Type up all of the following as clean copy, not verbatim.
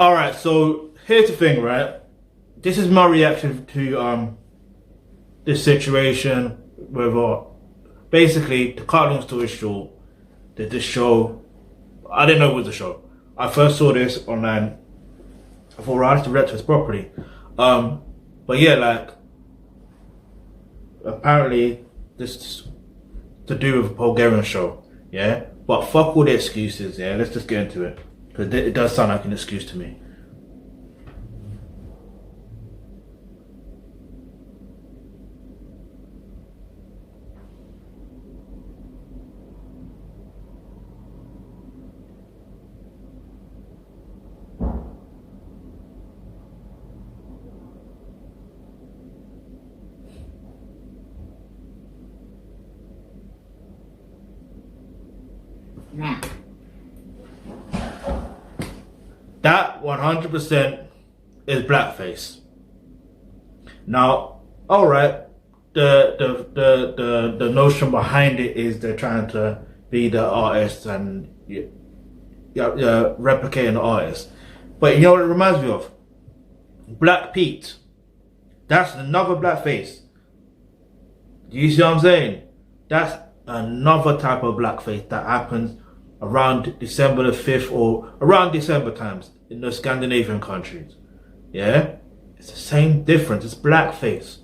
All right, so here's the thing, right? This is my reaction to this situation with basically the cut long story short, that this show, I didn't know it was a show. I first saw this online. I thought, right, I have to react to this properly. But yeah, like apparently this is to do with a Bulgarian show, yeah. But fuck all the excuses, yeah. Let's just get into it because it does sound like an excuse to me. Nah. That 100% is blackface. Now, all right, the notion behind it is they're trying to be the artist and replicating the artist. But you know what it reminds me of? Black Pete. That's another blackface. You see what I'm saying? That's another type of blackface that happens around December the 5th or around December times in the Scandinavian countries. Yeah? It's the same difference. It's blackface.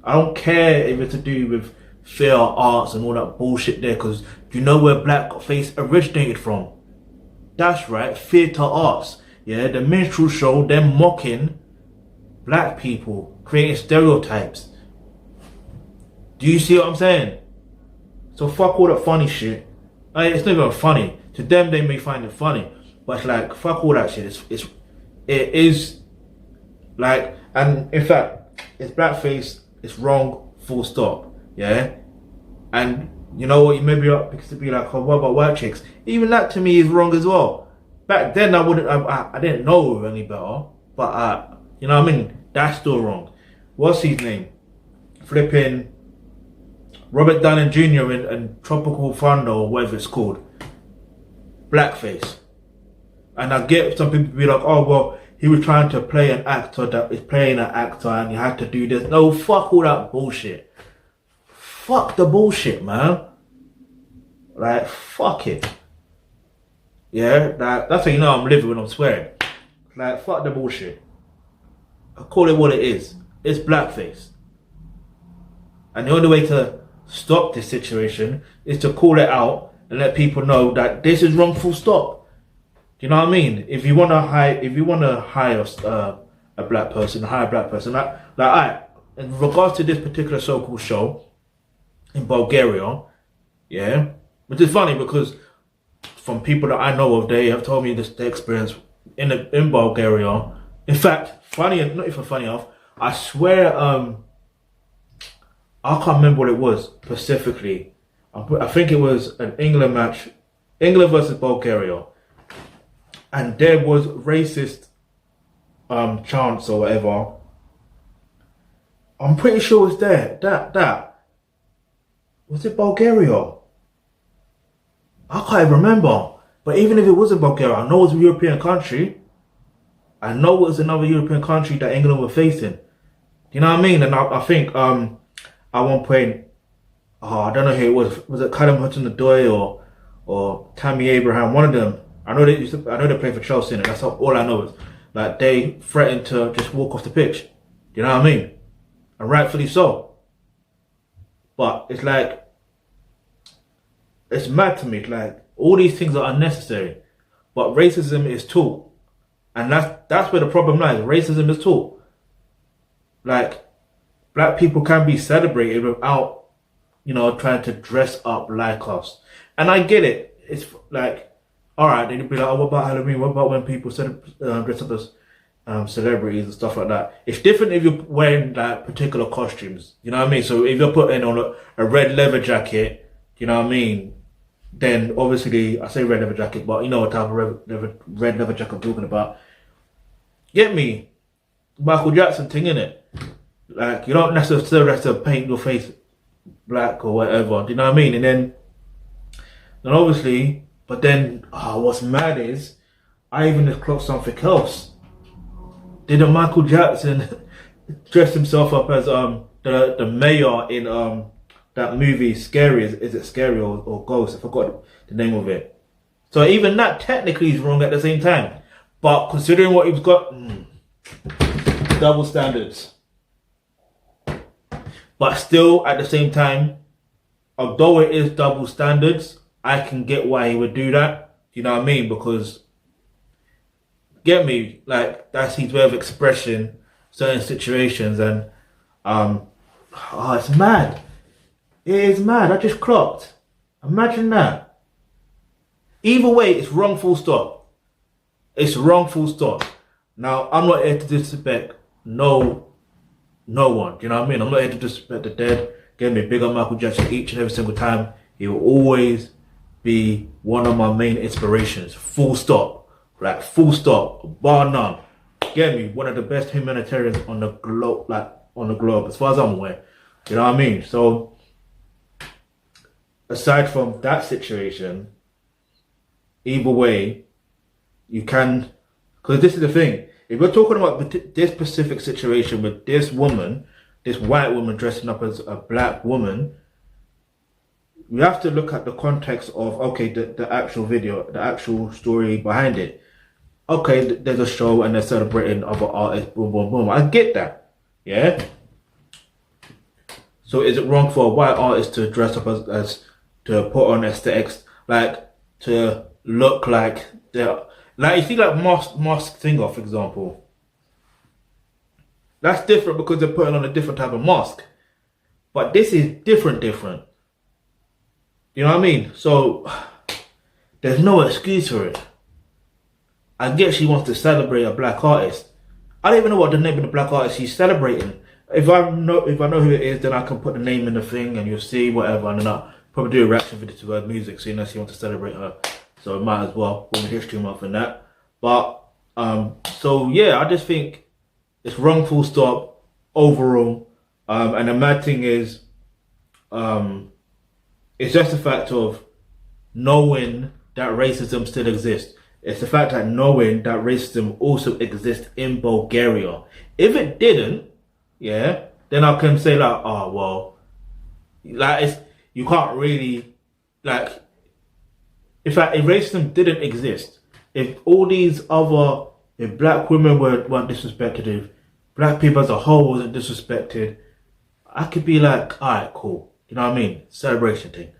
I don't care if it's to do with fair arts and all that bullshit there, because you know where blackface originated from. That's right, theatre arts. Yeah, the minstrel show, them mocking black people, creating stereotypes. Do you see what I'm saying? So fuck all that funny shit. It's not even funny. To them, they may find it funny, but it's like fuck all that shit. It is like, and in fact, it's blackface. It's wrong. Full stop. Yeah. And you know what? You may be up because to be like, oh, what about white chicks? Even that to me is wrong as well. Back then, I didn't know any better, but you know what I mean. That's still wrong. What's his name? Flipping Robert Downey Jr. in Tropical Thunder or whatever it's called. Blackface. And I get some people be like, oh well, he was trying to play an actor that is playing an actor and you had to do this. No, fuck all that bullshit. Fuck the bullshit, man. Like, fuck it. Yeah, that's how you know I'm living when I'm swearing. Like, fuck the bullshit. I call it what it is. It's blackface. And the only way to stop this situation is to call it out and let people know that this is wrong, full stop. Do you know what I mean? If you wanna hire a black person, hire a black person. In regards to this particular so-called show in Bulgaria, yeah, which is funny because from people that I know of, they have told me their experience in Bulgaria. In fact, not even funny enough, I swear, I can't remember what it was specifically. I think it was an England match, England versus Bulgaria, and there was racist chants or whatever. I'm pretty sure it's there. That was it Bulgaria? I can't even remember. But even if it wasn't Bulgaria, I know it was a European country. I know it was another European country that England were facing. You know what I mean? And I think at one point, I don't know who it was. Was it Callum Hudson-Odoi or Tammy Abraham? One of them. I know they played for Chelsea, and that's all I know is like they threatened to just walk off the pitch. You know what I mean? And rightfully so. But it's like, it's mad to me. It's like all these things are unnecessary, but racism is taught, and that's where the problem lies. Racism is taught. Like, black people can be celebrated without, you know, trying to dress up like us. And I get it. It's like, all right, they'd be like, oh, what about Halloween? What about when people dress up as celebrities and stuff like that? It's different if you're wearing like particular costumes. You know what I mean? So if you're putting on a red leather jacket, you know what I mean? Then obviously, I say red leather jacket, but you know what type of red leather jacket I'm talking about. Get me? Michael Jackson thing, innit? Like, you don't necessarily have to paint your face black or whatever, do you know what I mean? And then obviously, but then, what's mad is, I even just clocked something else. Didn't Michael Jackson dress himself up as the mayor in that movie Scary? Is it Scary or Ghost? I forgot the name of it. So even that technically is wrong at the same time. But considering what he's got, double standards. But still, at the same time, although it is double standards, I can get why he would do that. You know what I mean? Because, get me, like, that's his way of expression, certain situations, and, it's mad. It is mad. I just clocked. Imagine that. Either way, it's wrong, full stop. It's wrong, full stop. Now, I'm not here to disrespect no one. You know what I mean? I'm not here to disrespect the dead. Get me, big up Michael Jackson each and every single time. He will always be one of my main inspirations. Full stop. Like, full stop. Bar none. Get me, one of the best humanitarians on the globe, as far as I'm aware. You know what I mean? So, aside from that situation, either way, you can, because this is the thing. If we're talking about this specific situation with this woman, this white woman dressing up as a black woman, we have to look at the context of, okay, the actual video, the actual story behind it. Okay, there's a show and they're celebrating other artists, boom, boom, boom. I get that, yeah? So is it wrong for a white artist to dress up as to put on aesthetics, like, to look like they're, like, you see, like, mask singer, for example. That's different because they're putting on a different type of mask. But this is different. You know what I mean? So, there's no excuse for it. I get she wants to celebrate a black artist. I don't even know what the name of the black artist she's celebrating. If I know who it is, then I can put the name in the thing and you'll see whatever, and then I'll probably do a reaction video to her music, seeing as she wants to celebrate her. So it might as well, Women's History Month and that. But, so yeah, I just think it's wrong, full stop, overall. And the mad thing is, it's just the fact of knowing that racism still exists. It's the fact that knowing that racism also exists in Bulgaria. If it didn't, yeah, then I can say like, oh, well, like, you can't really, like, in fact, if racism didn't exist, if all these other, if black women weren't disrespected, if black people as a whole wasn't disrespected, I could be like, alright, cool. You know what I mean? Celebration thing.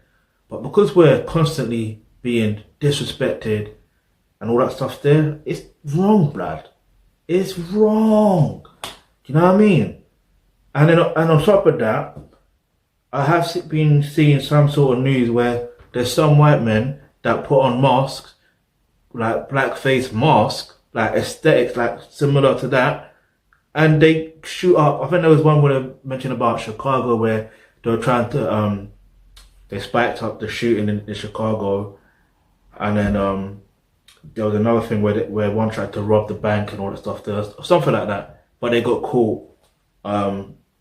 But because we're constantly being disrespected and all that stuff there, it's wrong, blood. It's wrong. Do you know what I mean? And then, and on top of that, I have been seeing some sort of news where there's some white men that put on masks, like blackface masks, like aesthetics, like similar to that, and they shoot up. I think there was one where they mentioned about Chicago where they were trying to, they spiked up the shooting in Chicago, and then there was another thing where one tried to rob the bank and all that stuff. There was something like that, but they got caught.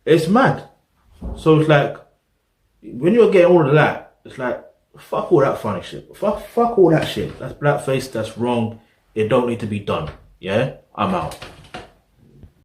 It's mad. So it's like, when you're getting all of that, it's like, fuck all that funny shit. Fuck all that shit. That's blackface, that's wrong. It don't need to be done. Yeah? I'm out.